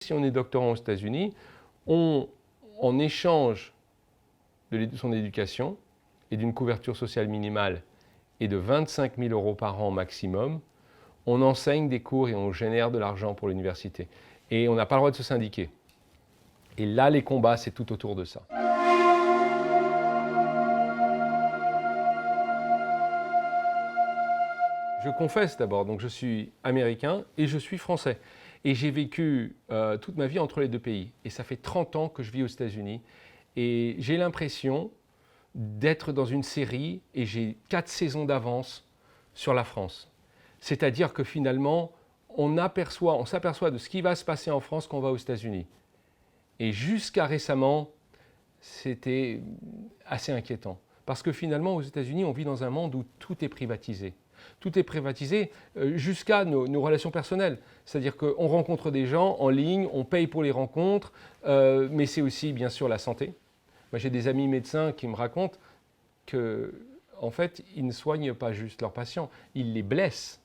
Si on est doctorant aux États-Unis, en échange de son éducation et d'une couverture sociale minimale et de 25 000 € par an maximum, on enseigne des cours et on génère de l'argent pour l'université. Et on n'a pas le droit de se syndiquer. Et là, les combats, c'est tout autour de ça. Je confesse d'abord, donc je suis américain et je suis français. Et j'ai vécu toute ma vie entre les deux pays. Et ça fait 30 ans que je vis aux États-Unis. Et j'ai l'impression d'être dans une série et j'ai 4 saisons d'avance sur la France. C'est-à-dire que finalement, on s'aperçoit de ce qui va se passer en France quand on va aux États-Unis. Et jusqu'à récemment, c'était assez inquiétant. Parce que finalement, aux États-Unis, on vit dans un monde où tout est privatisé. Tout est privatisé jusqu'à nos relations personnelles. C'est-à-dire qu'on rencontre des gens en ligne, on paye pour les rencontres, mais c'est aussi bien sûr la santé. Moi, j'ai des amis médecins qui me racontent que, en fait, ils ne soignent pas juste leurs patients, ils les blessent.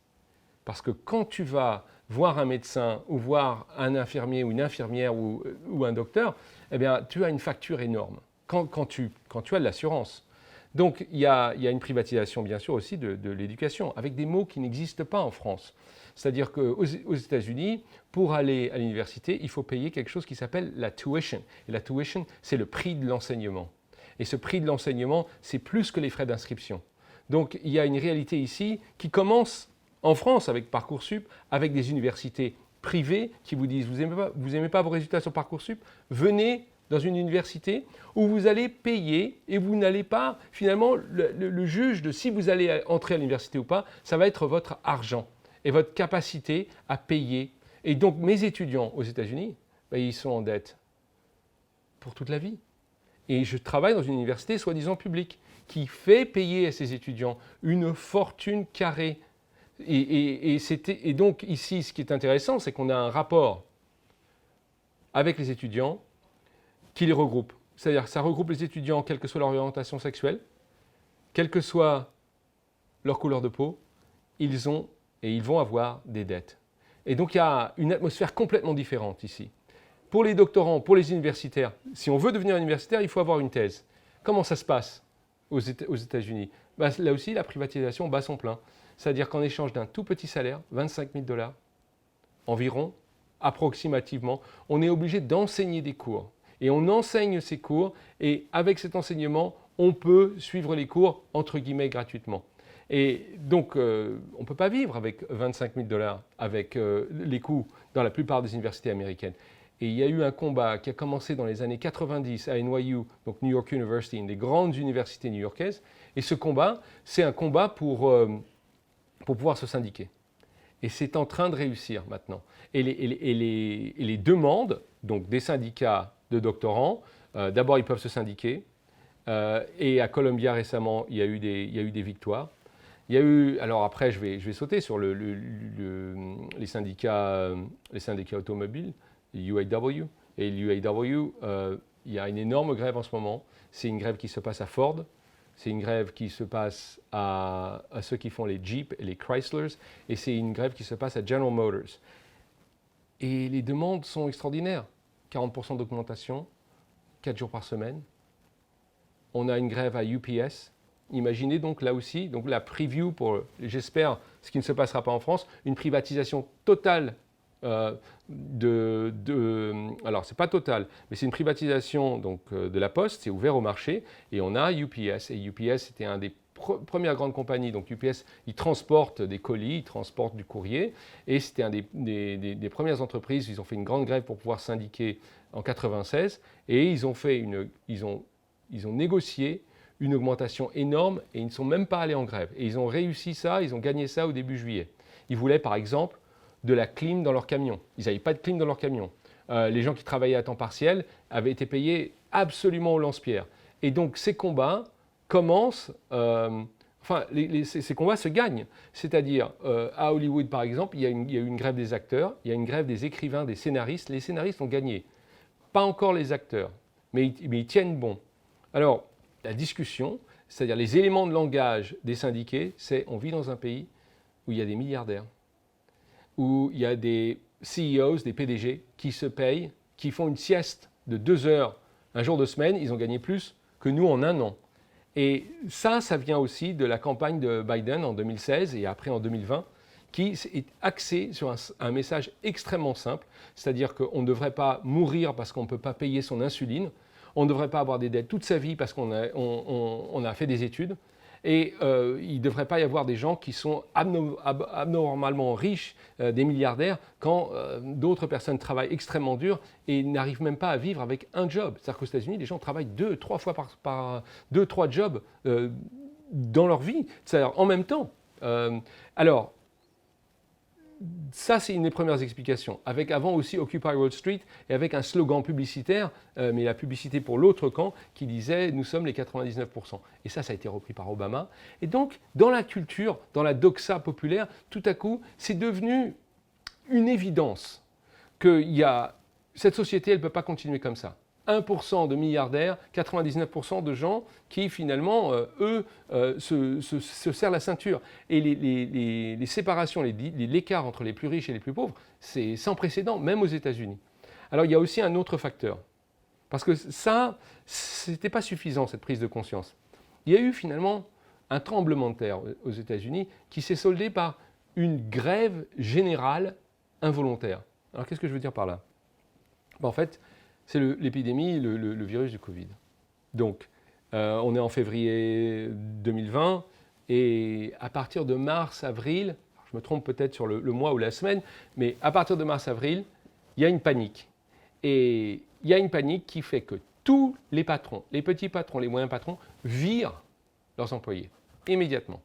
Parce que quand tu vas voir un médecin ou voir un infirmier ou une infirmière ou un docteur, eh bien, tu as une facture énorme quand tu as de l'assurance. Donc, il y a une privatisation, bien sûr, aussi de l'éducation, avec des mots qui n'existent pas en France. C'est-à-dire qu'aux États-Unis, pour aller à l'université, il faut payer quelque chose qui s'appelle la tuition. Et la tuition, c'est le prix de l'enseignement. Et ce prix de l'enseignement, c'est plus que les frais d'inscription. Donc, il y a une réalité ici qui commence en France avec Parcoursup, avec des universités privées qui vous disent « vous n'aimez pas vos résultats sur Parcoursup, venez dans une université où vous allez payer et vous n'allez pas, finalement, le juge de si vous allez entrer à l'université ou pas, ça va être votre argent et votre capacité à payer. Et donc, mes étudiants aux États-Unis, ils sont en dette pour toute la vie. Et je travaille dans une université soi-disant publique qui fait payer à ses étudiants une fortune carrée. Et donc ici, ce qui est intéressant, c'est qu'on a un rapport avec les étudiants qui les regroupe. C'est-à-dire que ça regroupe les étudiants, quelle que soit leur orientation sexuelle, quelle que soit leur couleur de peau, ils vont avoir des dettes. Et donc il y a une atmosphère complètement différente ici. Pour les doctorants, pour les universitaires, si on veut devenir universitaire, il faut avoir une thèse. Comment ça se passe aux États-Unis? Là aussi, la privatisation bat son plein. C'est-à-dire qu'en échange d'un tout petit salaire, 25 000 $ environ, approximativement, on est obligé d'enseigner des cours. Et on enseigne ces cours, et avec cet enseignement, on peut suivre les cours, entre guillemets, gratuitement. Et donc, on ne peut pas vivre avec 25 000 $ avec les coûts dans la plupart des universités américaines. Et il y a eu un combat qui a commencé dans les années 90 à NYU, donc New York University, une des grandes universités new-yorkaises. Et ce combat, c'est un combat pour pouvoir se syndiquer. Et c'est en train de réussir maintenant. Et les demandes, donc des syndicats de doctorants, d'abord ils peuvent se syndiquer. Et à Columbia récemment, il y a eu des victoires. Il y a eu, alors après je vais sauter sur les syndicats automobiles, UAW. Et l'UAW, il y a une énorme grève en ce moment. C'est une grève qui se passe à Ford. C'est une grève qui se passe à ceux qui font les Jeep et les Chryslers. Et c'est une grève qui se passe à General Motors. Et les demandes sont extraordinaires. 40% d'augmentation, 4 jours par semaine. On a une grève à UPS. Imaginez donc là aussi, donc la preview pour, j'espère, ce qui ne se passera pas en France, une privatisation totale alors, c'est pas total, mais c'est une privatisation donc, de la Poste, c'est ouvert au marché, et on a UPS. Et UPS, c'était une des premières grandes compagnies. Donc UPS, ils transportent des colis, ils transportent du courrier, et c'était des premières entreprises. Ils ont fait une grande grève pour pouvoir syndiquer en 96, et ils ont négocié une augmentation énorme, et ils ne sont même pas allés en grève. Et ils ont réussi ça, ils ont gagné ça au début juillet. Ils voulaient, par exemple, de la clim dans leur camion. Ils n'avaient pas de clim dans leur camion. Les gens qui travaillaient à temps partiel avaient été payés absolument au lance-pierre. Et donc ces combats commencent, ces combats se gagnent. C'est-à-dire, à Hollywood par exemple, il y a eu une grève des acteurs, il y a une grève des écrivains, des scénaristes. Les scénaristes ont gagné. Pas encore les acteurs, mais ils tiennent bon. Alors, la discussion, c'est-à-dire les éléments de langage des syndiqués, c'est on vit dans un pays où il y a des milliardaires, où il y a des CEOs, des PDG, qui se payent, qui font une sieste de 2 heures un jour de semaine, ils ont gagné plus que nous en un an. Et ça vient aussi de la campagne de Biden en 2016 et après en 2020, qui est axée sur un message extrêmement simple, c'est-à-dire qu'on ne devrait pas mourir parce qu'on ne peut pas payer son insuline, on ne devrait pas avoir des dettes toute sa vie parce qu'on a fait des études, et il ne devrait pas y avoir des gens qui sont abnormalement riches, des milliardaires, quand d'autres personnes travaillent extrêmement dur et n'arrivent même pas à vivre avec un job. C'est-à-dire qu'aux États-Unis, les gens travaillent 2-3 fois par 2-3 jobs dans leur vie, c'est-à-dire en même temps. Alors, ça, c'est une des premières explications. Avec avant aussi Occupy Wall Street et avec un slogan publicitaire, mais la publicité pour l'autre camp, qui disait « Nous sommes les 99%. » Et ça a été repris par Obama. Et donc, dans la culture, dans la doxa populaire, tout à coup, c'est devenu une évidence que cette société, elle ne peut pas continuer comme ça. 1% de milliardaires, 99% de gens qui finalement, se serrent la ceinture. Et les séparations, l'écart entre les plus riches et les plus pauvres, c'est sans précédent, même aux États-Unis. Alors il y a aussi un autre facteur, parce que ça, ce n'était pas suffisant, cette prise de conscience. Il y a eu finalement un tremblement de terre aux États-Unis qui s'est soldé par une grève générale involontaire. Alors qu'est-ce que je veux dire par là? En fait, c'est l'épidémie, le virus du Covid. Donc, on est en février 2020, et à partir de mars-avril, je me trompe peut-être sur le mois ou la semaine, mais à partir de mars-avril, il y a une panique. Et il y a une panique qui fait que tous les patrons, les petits patrons, les moyens patrons, virent leurs employés immédiatement.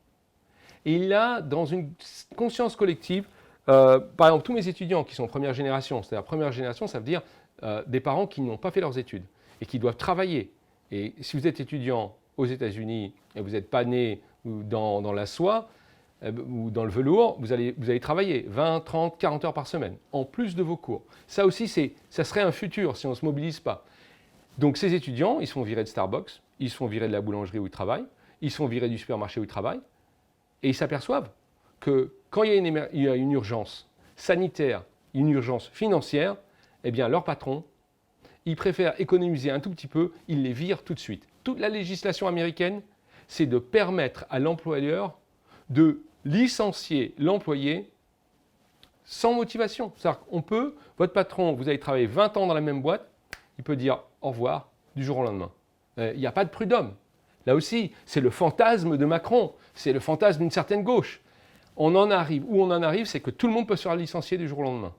Et là, dans une conscience collective, par exemple, tous mes étudiants qui sont première génération, c'est-à-dire première génération, ça veut dire des parents qui n'ont pas fait leurs études et qui doivent travailler. Et si vous êtes étudiant aux États-Unis et vous n'êtes pas né dans la soie ou dans le velours, vous allez travailler 20, 30, 40 heures par semaine, en plus de vos cours. Ça aussi, ça serait un futur si on ne se mobilise pas. Donc ces étudiants, ils se font virer de Starbucks, ils se font virer de la boulangerie où ils travaillent, ils se font virer du supermarché où ils travaillent, et ils s'aperçoivent que quand il y a une urgence sanitaire, une urgence financière, eh bien, leur patron, ils préfèrent économiser un tout petit peu, ils les virent tout de suite. Toute la législation américaine, c'est de permettre à l'employeur de licencier l'employé sans motivation. C'est-à-dire qu'on peut, votre patron, vous avez travaillé 20 ans dans la même boîte, il peut dire au revoir du jour au lendemain. Il n'y a pas de prud'homme. Là aussi, c'est le fantasme de Macron, c'est le fantasme d'une certaine gauche. Où on en arrive, c'est que tout le monde peut se faire licencier du jour au lendemain.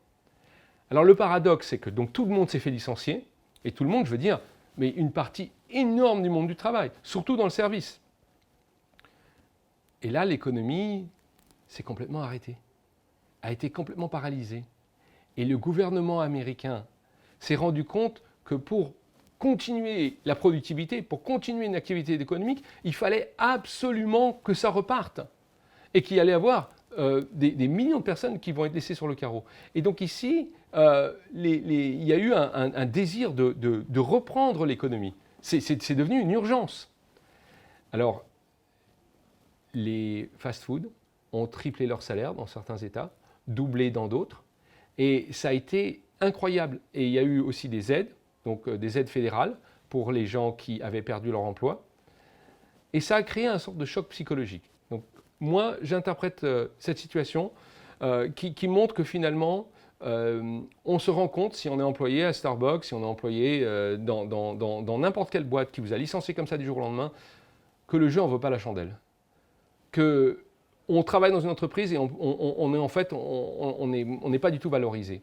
Alors le paradoxe, c'est que donc, tout le monde s'est fait licencier, et tout le monde, je veux dire, mais une partie énorme du monde du travail, surtout dans le service. Et là, l'économie s'est complètement arrêtée, a été complètement paralysée. Et le gouvernement américain s'est rendu compte que pour continuer la productivité, pour continuer une activité économique, il fallait absolument que ça reparte. Et qu'il y allait avoir des millions de personnes qui vont être laissées sur le carreau. Et donc ici, il y a eu un désir de reprendre l'économie. C'est devenu une urgence. Alors, les fast-foods ont triplé leur salaire dans certains États, doublé dans d'autres, et ça a été incroyable. Et il y a eu aussi des aides, donc des aides fédérales pour les gens qui avaient perdu leur emploi, et ça a créé un sorte de choc psychologique. Donc, moi, j'interprète cette situation qui montre que finalement, on se rend compte, si on est employé à Starbucks, si on est employé dans n'importe quelle boîte qui vous a licencié comme ça du jour au lendemain, que le jeu n'en vaut pas la chandelle. Qu'on travaille dans une entreprise et on n'est pas du tout valorisé.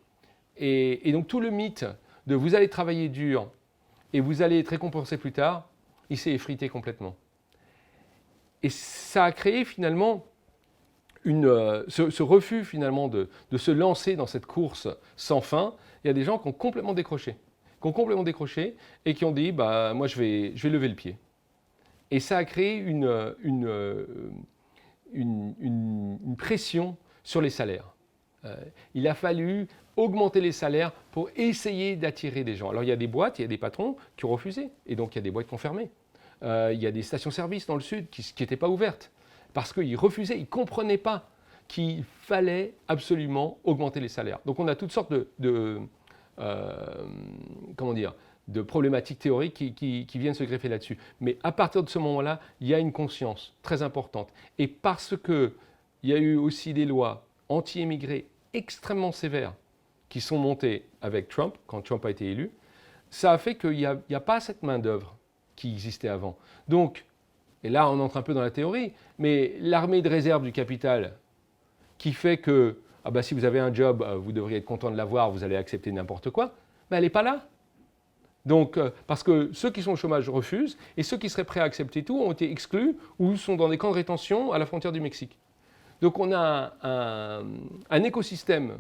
Et donc tout le mythe de vous allez travailler dur et vous allez être récompensé plus tard, il s'est effrité complètement. Et ça a créé finalement ce refus finalement de se lancer dans cette course sans fin. Il y a des gens qui ont complètement décroché, et qui ont dit bah, moi je vais lever le pied. Et ça a créé une pression sur les salaires. Il a fallu augmenter les salaires pour essayer d'attirer des gens. Alors il y a des boîtes, il y a des patrons qui ont refusé, et donc il y a des boîtes qui ont fermé. Il y a des stations-service dans le sud qui n'étaient pas ouvertes, parce qu'ils refusaient, ils ne comprenaient pas qu'il fallait absolument augmenter les salaires. Donc on a toutes sortes de problématiques théoriques qui viennent se greffer là-dessus. Mais à partir de ce moment-là, il y a une conscience très importante. Et parce qu'il y a eu aussi des lois anti-émigrés extrêmement sévères qui sont montées avec Trump, quand Trump a été élu, ça a fait qu'il n'y a pas cette main-d'œuvre qui existait avant. Donc, et là on entre un peu dans la théorie, mais l'armée de réserve du capital qui fait que si vous avez un job, vous devriez être content de l'avoir, vous allez accepter n'importe quoi, elle n'est pas là. Donc, parce que ceux qui sont au chômage refusent, et ceux qui seraient prêts à accepter tout ont été exclus ou sont dans des camps de rétention à la frontière du Mexique. Donc on a un écosystème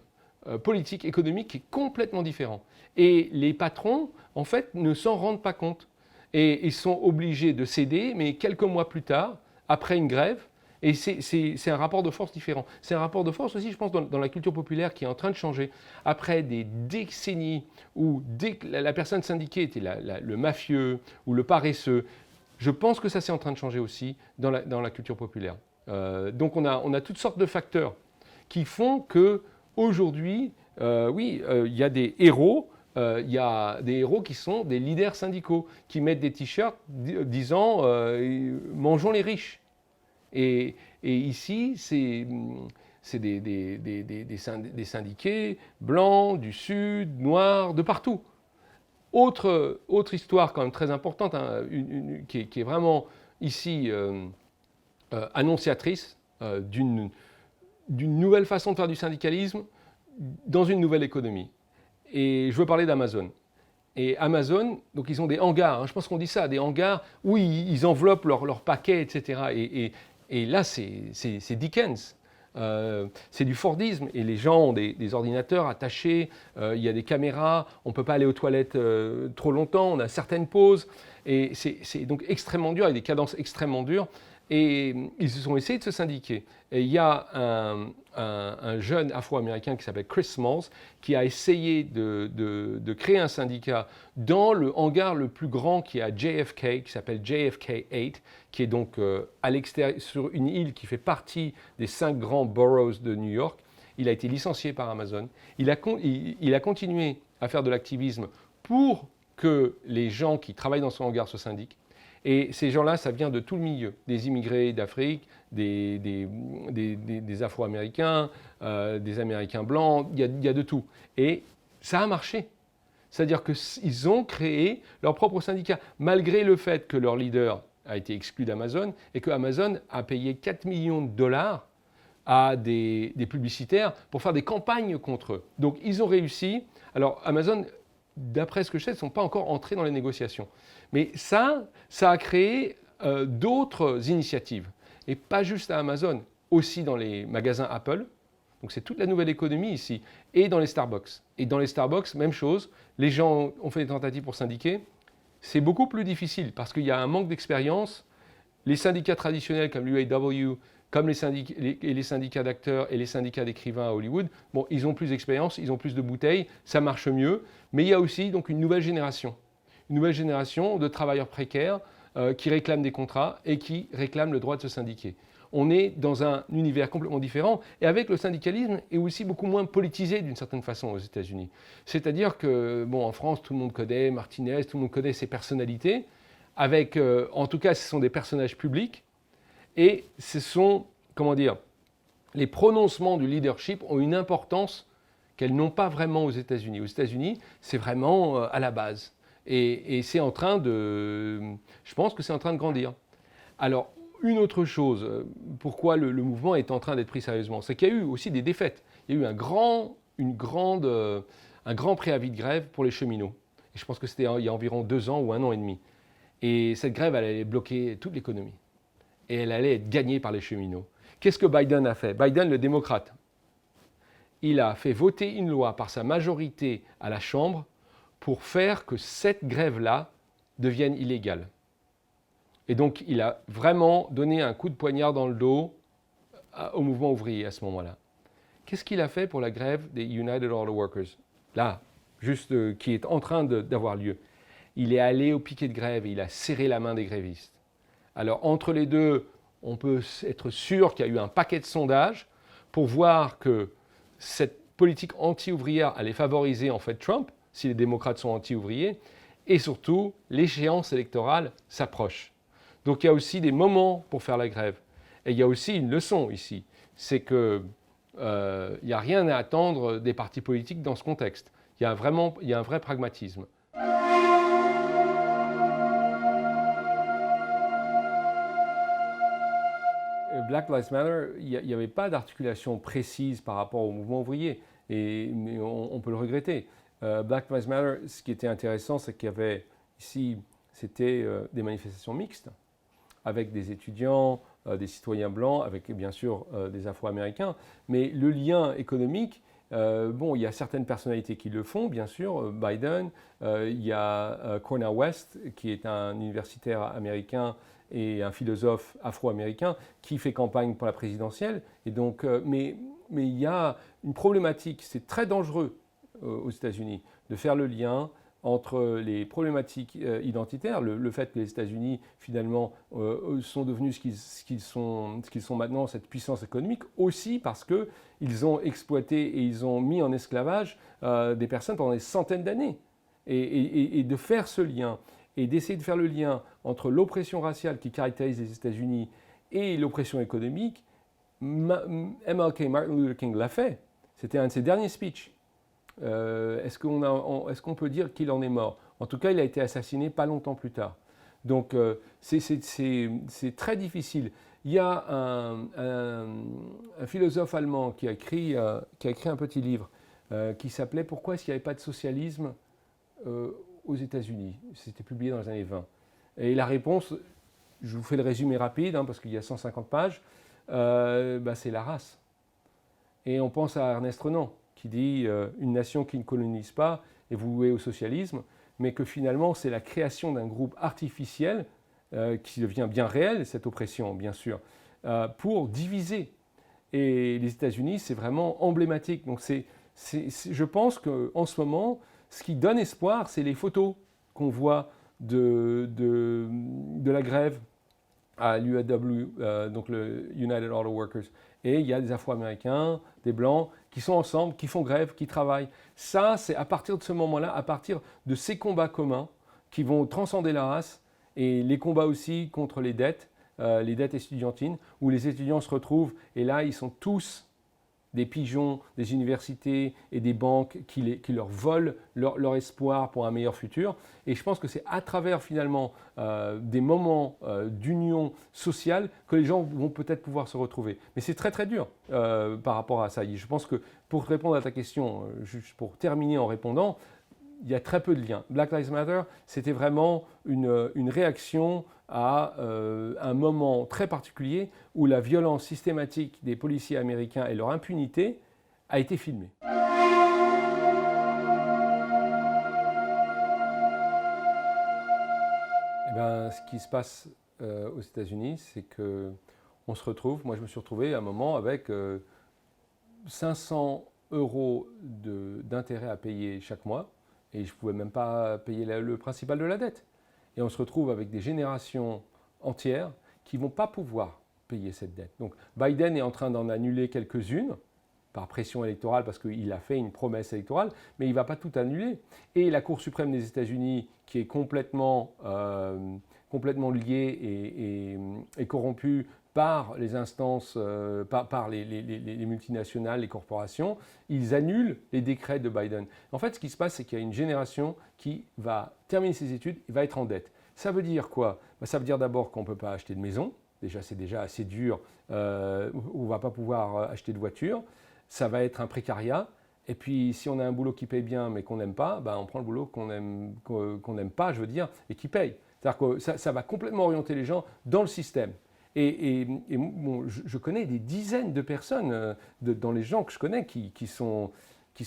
politique, économique qui est complètement différent. Et les patrons, en fait, ne s'en rendent pas compte. Et ils sont obligés de céder, mais quelques mois plus tard, après une grève, et c'est un rapport de force différent. C'est un rapport de force aussi, je pense, dans la culture populaire qui est en train de changer. Après des décennies où dès que la personne syndiquée était le mafieux ou le paresseux, je pense que ça c'est en train de changer aussi dans la culture populaire. Donc on a toutes sortes de facteurs qui font qu'aujourd'hui, il y a des héros. Il y a des héros qui sont des leaders syndicaux, qui mettent des t-shirts disant « mangeons les riches ». Et ici, c'est des syndiqués blancs, du Sud, noirs, de partout. Autre histoire quand même très importante, hein, qui est vraiment ici annonciatrice d'une nouvelle façon de faire du syndicalisme dans une nouvelle économie. Et je veux parler d'Amazon. Et Amazon, donc ils ont des hangars, hein, je pense qu'on dit ça, des hangars où ils enveloppent leurs paquets, etc. Et là, c'est Dickens. C'est du Fordisme. Et les gens ont des ordinateurs attachés, il y a des caméras, on ne peut pas aller aux toilettes trop longtemps, on a certaines pauses. Et c'est donc extrêmement dur, avec des cadences extrêmement dures. Et ils ont essayé de se syndiquer. Et il y a un jeune Afro-Américain qui s'appelle Chris Smalls qui a essayé de créer un syndicat dans le hangar le plus grand qui est à JFK, qui s'appelle JFK 8, qui est donc à l'extérieur, sur une île qui fait partie des 5 grands boroughs de New York. Il a été licencié par Amazon. Il a continué à faire de l'activisme pour que les gens qui travaillent dans son hangar se syndiquent. Et ces gens-là, ça vient de tout le milieu, des immigrés d'Afrique, des Afro-Américains, des Américains blancs, il y a de tout. Et ça a marché. C'est-à-dire qu'ils ont créé leur propre syndicat, malgré le fait que leur leader a été exclu d'Amazon et que Amazon a payé 4 millions de dollars à des publicitaires pour faire des campagnes contre eux. Donc ils ont réussi. Alors Amazon, d'après ce que je sais, ne sont pas encore entrés dans les négociations. Mais ça a créé d'autres initiatives. Et pas juste à Amazon, aussi dans les magasins Apple. Donc c'est toute la nouvelle économie ici. Et dans les Starbucks. Et dans les Starbucks, même chose. Les gens ont fait des tentatives pour syndiquer. C'est beaucoup plus difficile parce qu'il y a un manque d'expérience. Les syndicats traditionnels comme l'UAW, comme les syndicats d'acteurs et les syndicats d'écrivains à Hollywood, bon, ils ont plus d'expérience, ils ont plus de bouteilles, ça marche mieux. Mais il y a aussi donc une nouvelle génération de travailleurs précaires qui réclament des contrats et qui réclament le droit de se syndiquer. On est dans un univers complètement différent et avec le syndicalisme est aussi beaucoup moins politisé d'une certaine façon aux États-Unis. C'est-à-dire que, en France, tout le monde connaît Martinez, tout le monde connaît ses personnalités, avec, en tout cas, ce sont des personnages publics et ce sont, les prononcements du leadership ont une importance qu'elles n'ont pas vraiment aux États-Unis. Aux États-Unis, c'est vraiment à la base. Et c'est en train je pense que c'est en train de grandir. Alors, une autre chose, pourquoi le mouvement est en train d'être pris sérieusement, c'est qu'il y a eu aussi des défaites. Il y a eu un grand préavis de grève pour les cheminots. Et je pense que c'était il y a environ 2 ans ou 1 an et demi. Et cette grève, elle allait bloquer toute l'économie. Et elle allait être gagnée par les cheminots. Qu'est-ce que Biden a fait? Biden, le démocrate, il a fait voter une loi par sa majorité à la Chambre pour faire que cette grève-là devienne illégale. Et donc, il a vraiment donné un coup de poignard dans le dos au mouvement ouvrier à ce moment-là. Qu'est-ce qu'il a fait pour la grève des United Auto Workers? Là, juste qui est en train d'avoir lieu. Il est allé au piquet de grève et il a serré la main des grévistes. Alors, entre les deux, on peut être sûr qu'il y a eu un paquet de sondages pour voir que cette politique anti-ouvrière allait favoriser en fait Trump, si les démocrates sont anti-ouvriers, et surtout, l'échéance électorale s'approche. Donc il y a aussi des moments pour faire la grève. Et il y a aussi une leçon ici, c'est qu'il n'y a rien à attendre des partis politiques dans ce contexte. Il y a un vrai pragmatisme. Black Lives Matter, il n'y avait pas d'articulation précise par rapport au mouvement ouvrier, mais on peut le regretter. Black Lives Matter, ce qui était intéressant, c'est qu'il y avait ici, c'était des manifestations mixtes, avec des étudiants, des citoyens blancs, avec bien sûr des Afro-Américains, mais le lien économique, il y a certaines personnalités qui le font, bien sûr, Biden, il y a Cornel West, qui est un universitaire américain et un philosophe afro-américain qui fait campagne pour la présidentielle. Et donc, mais il y a une problématique, c'est très dangereux aux États-Unis de faire le lien entre les problématiques identitaires, le fait que les États-Unis finalement sont devenus ce qu'ils sont maintenant, cette puissance économique, aussi parce qu'ils ont exploité et ils ont mis en esclavage des personnes pendant des centaines d'années. Et de faire ce lien, et d'essayer de faire le lien entre l'oppression raciale qui caractérise les États-Unis et l'oppression économique, MLK, Martin Luther King, l'a fait. C'était un de ses derniers speeches. Est-ce qu'on peut dire qu'il en est mort? En tout cas, il a été assassiné pas longtemps plus tard. Donc, c'est très difficile. Il y a un philosophe allemand qui a écrit un petit livre qui s'appelait « Pourquoi est-ce qu'il n'y avait pas de socialisme aux États-Unis » C'était publié dans les années 20. Et la réponse, je vous fais le résumé rapide, parce qu'il y a 150 pages, c'est la race. Et on pense à Ernest Renan, qui dit une nation qui ne colonise pas est vouée au socialisme, mais que finalement c'est la création d'un groupe artificiel qui devient bien réel, cette oppression bien sûr, pour diviser. Et les États-Unis, c'est vraiment emblématique. Donc je pense qu'en ce moment, ce qui donne espoir, c'est les photos qu'on voit de la grève à l'UAW, donc le United Auto Workers. Et il y a des Afro-Américains, des Blancs, qui sont ensemble, qui font grève, qui travaillent. Ça, c'est à partir de ce moment-là, à partir de ces combats communs qui vont transcender la race et les combats aussi contre les dettes estudiantines, où les étudiants se retrouvent et là, ils sont tous des pigeons des universités et des banques qui leur volent leur espoir pour un meilleur futur. Et je pense que c'est à travers finalement des moments d'union sociale que les gens vont peut-être pouvoir se retrouver. Mais c'est très très dur par rapport à ça. Et je pense que pour répondre à ta question, juste pour terminer en répondant, il y a très peu de liens. Black Lives Matter, c'était vraiment une réaction à un moment très particulier où la violence systématique des policiers américains et leur impunité a été filmée. Ce qui se passe aux États-Unis, c'est qu'on se retrouve, moi je me suis retrouvé à un moment avec 500 € d'intérêt à payer chaque mois et je ne pouvais même pas payer le principal de la dette. Et on se retrouve avec des générations entières qui ne vont pas pouvoir payer cette dette. Donc Biden est en train d'en annuler quelques-unes par pression électorale parce qu'il a fait une promesse électorale, mais il ne va pas tout annuler. Et la Cour suprême des États-Unis, qui est complètement liée et corrompue par les instances, par les multinationales, les corporations, ils annulent les décrets de Biden. En fait, ce qui se passe, c'est qu'il y a une génération qui va terminer ses études et va être en dette. Ça veut dire quoi? Ça veut dire d'abord qu'on ne peut pas acheter de maison. Déjà, c'est déjà assez dur. On ne va pas pouvoir acheter de voiture. Ça va être un précariat. Et puis, si on a un boulot qui paye bien mais qu'on n'aime pas, on prend le boulot qu'on n'aime pas, je veux dire, et qui paye. C'est-à-dire que ça va complètement orienter les gens dans le système. Et bon, je connais des dizaines de personnes dans les gens que je connais qui sont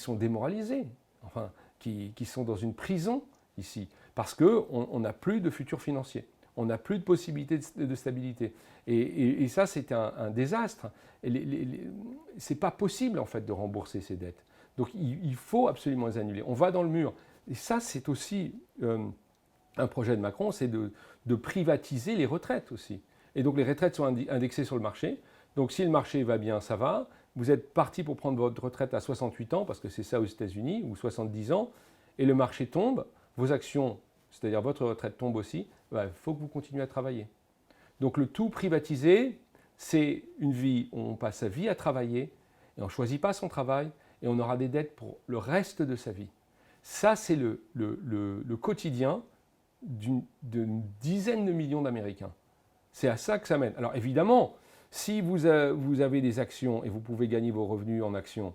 démoralisés, enfin, qui sont dans une prison ici, parce qu'on n'a plus de futur financier, on n'a plus de possibilité de stabilité. Et ça, c'est un désastre. Ce n'est pas possible, en fait, de rembourser ces dettes. Donc, il faut absolument les annuler. On va dans le mur. Et ça, c'est aussi un projet de Macron, c'est de privatiser les retraites aussi. Et donc les retraites sont indexées sur le marché. Donc si le marché va bien, ça va. vous êtes parti pour prendre votre retraite à 68 ans, parce que c'est ça aux États-Unis, ou 70 ans, et le marché tombe, vos actions, c'est-à-dire votre retraite tombe aussi, il faut que vous continuiez à travailler. Donc le tout privatisé, c'est une vie où on passe sa vie à travailler, et on ne choisit pas son travail, et on aura des dettes pour le reste de sa vie. Ça, c'est le quotidien d'une dizaine de millions d'Américains. C'est à ça que ça mène. Alors évidemment, si vous avez des actions et vous pouvez gagner vos revenus en actions,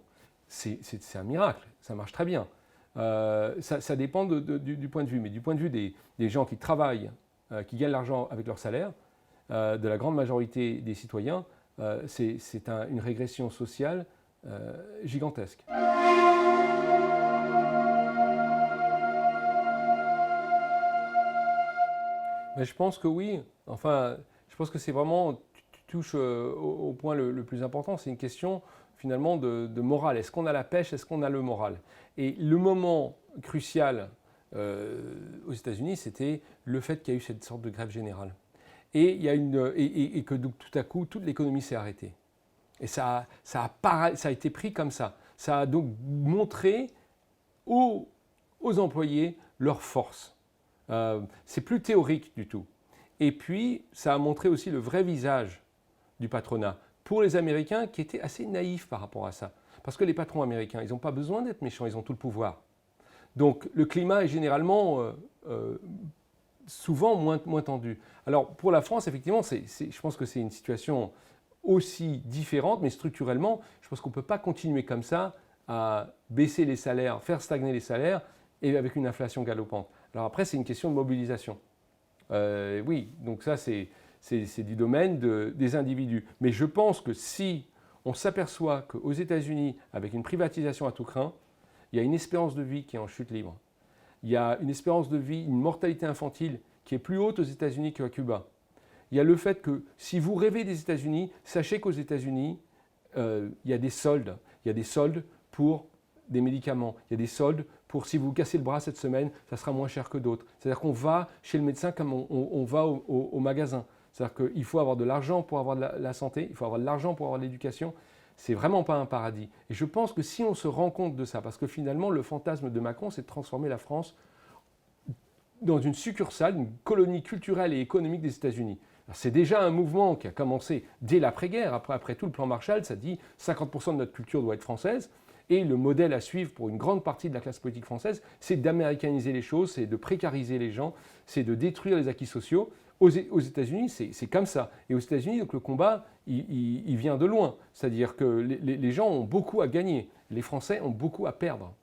c'est un miracle, ça marche très bien. Ça dépend du point de vue, mais du point de vue des gens qui travaillent, qui gagnent l'argent avec leur salaire, de la grande majorité des citoyens, c'est une régression sociale gigantesque. Mais je pense que oui. Enfin, je pense que c'est vraiment, tu touches au point le plus important. C'est une question finalement de morale. Est-ce qu'on a la pêche? Est-ce qu'on a le moral? Et le moment crucial aux États-Unis, c'était le fait qu'il y a eu cette sorte de grève générale. Et que donc, tout à coup, toute l'économie s'est arrêtée. Et ça a été pris comme ça. Ça a donc montré aux employés leur force. C'est plus théorique du tout. Et puis, ça a montré aussi le vrai visage du patronat pour les Américains qui étaient assez naïfs par rapport à ça. Parce que les patrons américains, ils n'ont pas besoin d'être méchants, ils ont tout le pouvoir. Donc, le climat est généralement souvent moins tendu. Alors, pour la France, effectivement, je pense que c'est une situation aussi différente, mais structurellement, je pense qu'on ne peut pas continuer comme ça à baisser les salaires, faire stagner les salaires, et avec une inflation galopante. Alors après, c'est une question de mobilisation. Oui, donc ça, c'est du domaine des individus. Mais je pense que si on s'aperçoit qu'aux États-Unis, avec une privatisation à tout crin, il y a une espérance de vie qui est en chute libre. Il y a une espérance de vie, une mortalité infantile qui est plus haute aux États-Unis qu'à Cuba. Il y a le fait que si vous rêvez des États-Unis, sachez qu'aux États-Unis, il y a des soldes. Il y a des soldes pour des médicaments. Il y a des soldes pour si vous cassez le bras cette semaine, ça sera moins cher que d'autres. C'est-à-dire qu'on va chez le médecin comme on va au magasin. C'est-à-dire qu'il faut avoir de l'argent pour avoir de la santé, il faut avoir de l'argent pour avoir de l'éducation. C'est vraiment pas un paradis. Et je pense que si on se rend compte de ça, parce que finalement le fantasme de Macron, c'est de transformer la France dans une succursale, une colonie culturelle et économique des États-Unis. C'est déjà un mouvement qui a commencé dès l'après-guerre. Après tout le plan Marshall, ça dit 50% de notre culture doit être française. Et le modèle à suivre pour une grande partie de la classe politique française, c'est d'américaniser les choses, c'est de précariser les gens, c'est de détruire les acquis sociaux. Aux États-Unis, c'est comme ça. Et aux États-Unis, donc, le combat, il vient de loin. C'est-à-dire que les gens ont beaucoup à gagner. Les Français ont beaucoup à perdre.